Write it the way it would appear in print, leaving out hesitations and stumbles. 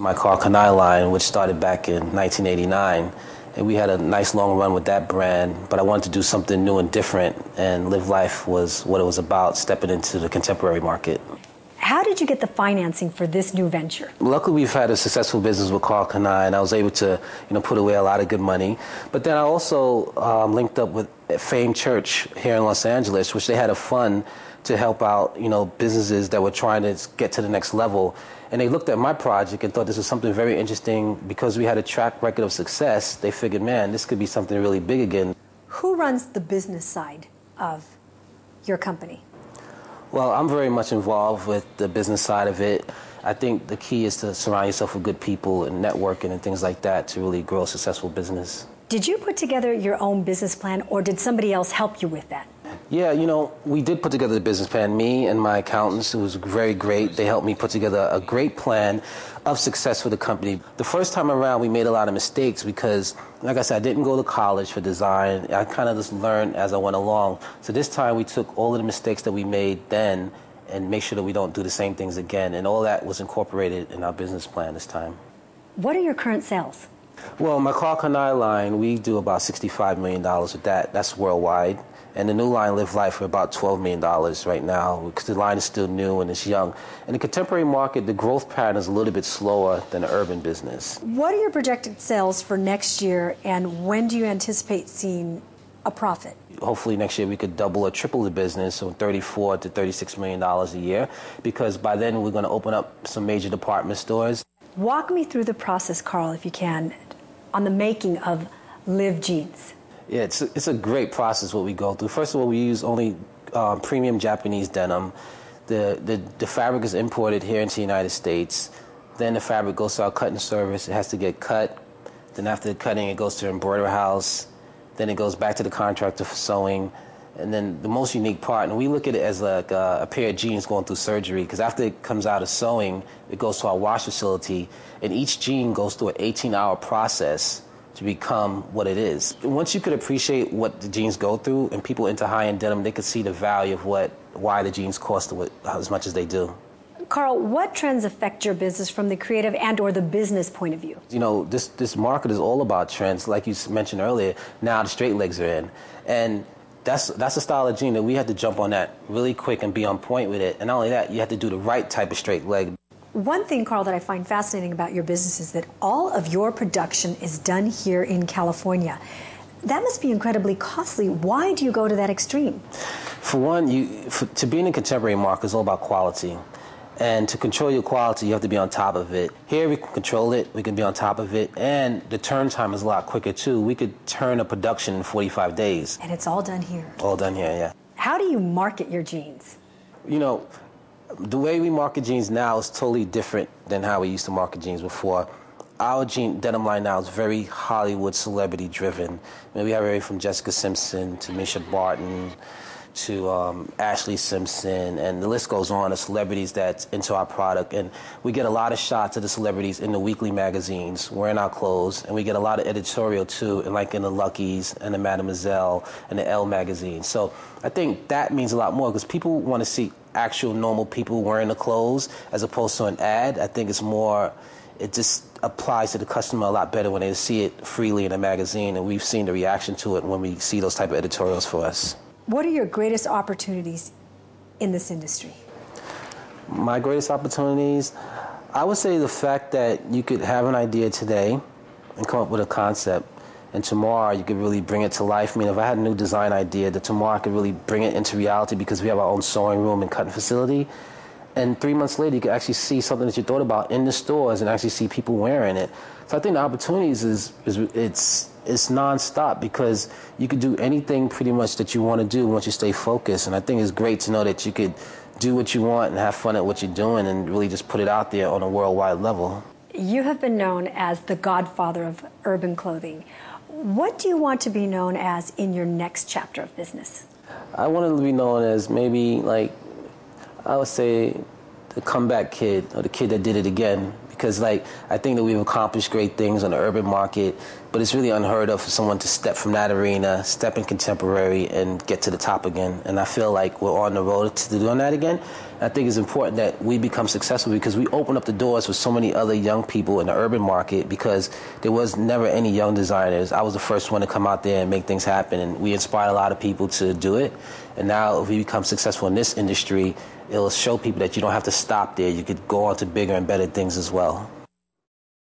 My Carl Kanai line, which started back in 1989. And we had a nice long run with that brand, but I wanted to do something new and different, and Live Life was what it was about, stepping into the contemporary market. How did you get the financing for this new venture? Luckily, we've had a successful business with Carl Kanai, and I was able to, put away a lot of good money. But then I also linked up with Fame Church here in Los Angeles, which they had a fund to help out, businesses that were trying to get to the next level. And they looked at my project and thought this was something very interesting. Because we had a track record of success, they figured, man, this could be something really big again. Who runs the business side of your company? Well, I'm very much involved with the business side of it. I think the key is to surround yourself with good people and networking and things like that to really grow a successful business. Did you put together your own business plan, or did somebody else help you with that? Yeah, we did put together the business plan. Me and my accountants, it was very great. They helped me put together a great plan of success for the company. The first time around, we made a lot of mistakes because, like I said, I didn't go to college for design. I kind of just learned as I went along. So this time, we took all of the mistakes that we made then and make sure that we don't do the same things again. And all that was incorporated in our business plan this time. What are your current sales? Well, my Carl Kanai line, we do about $65 million with that. That's worldwide. And the new line, Live Life, for about $12 million right now, because the line is still new and it's young. In the contemporary market, the growth pattern is a little bit slower than the urban business. What are your projected sales for next year, and when do you anticipate seeing a profit? Hopefully next year we could double or triple the business, so $34 to $36 million a year, because by then we're going to open up some major department stores. Walk me through the process, Carl, if you can, on the making of Live Jeans. Yeah, it's a great process what we go through. First of all, we use only premium Japanese denim. The fabric is imported here into the United States. Then the fabric goes to our cutting service. It has to get cut. Then after the cutting, it goes to an embroidery house. Then it goes back to the contractor for sewing. And then the most unique part, and we look at it as like a pair of jeans going through surgery, because after it comes out of sewing, it goes to our wash facility, and each jean goes through an 18-hour process to become what it is. Once you could appreciate what the jeans go through, and people into high-end denim, they could see the value of why the jeans cost as much as they do. Carl, what trends affect your business from the creative and or the business point of view? This market is all about trends. Like you mentioned earlier, now the straight legs are in. And that's a style of jean that we had to jump on that really quick and be on point with it. And not only that, you have to do the right type of straight leg. One thing, Carl, that I find fascinating about your business is that all of your production is done here in California. That must be incredibly costly. Why do you go to that extreme? For one, to be in the contemporary market is all about quality. And to control your quality, you have to be on top of it. Here we can control it, we can be on top of it, and the turn time is a lot quicker too. We could turn a production in 45 days. And it's all done here? All done here, yeah. How do you market your jeans? The way we market jeans now is totally different than how we used to market jeans before. Our jean denim line now is very Hollywood celebrity driven. We have everything from Jessica Simpson to Misha Barton to Ashley Simpson, and the list goes on of celebrities that's into our product. And we get a lot of shots of the celebrities in the weekly magazines wearing our clothes, and we get a lot of editorial too, and like in the Lucky's and the Mademoiselle and the Elle magazine. So I think that means a lot more, because people want to see actual normal people wearing the clothes as opposed to an ad. I think it just applies to the customer a lot better when they see it freely in a magazine, and we've seen the reaction to it when we see those type of editorials for us. What are your greatest opportunities in this industry? My greatest opportunities, I would say the fact that you could have an idea today and come up with a concept, and tomorrow you could really bring it to life. I mean, if I had a new design idea, that tomorrow I could really bring it into reality, because we have our own sewing room and cutting facility. And 3 months later, you could actually see something that you thought about in the stores and actually see people wearing it. So I think the opportunities it's nonstop, because you could do anything pretty much that you want to do once you stay focused. And I think it's great to know that you could do what you want and have fun at what you're doing and really just put it out there on a worldwide level. You have been known as the godfather of urban clothing. What do you want to be known as in your next chapter of business? I want to be known as maybe, like, I would say the comeback kid, or the kid that did it again, because like I think that we've accomplished great things on the urban market, but it's really unheard of for someone to step from that arena, step in contemporary, and get to the top again. And I feel like we're on the road to doing that again. And I think it's important that we become successful because we open up the doors for so many other young people in the urban market, because there was never any young designers. I was the first one to come out there and make things happen, and we inspired a lot of people to do it. And now if we become successful in this industry, it'll show people that you don't have to stop there. You could go on to bigger and better things as well.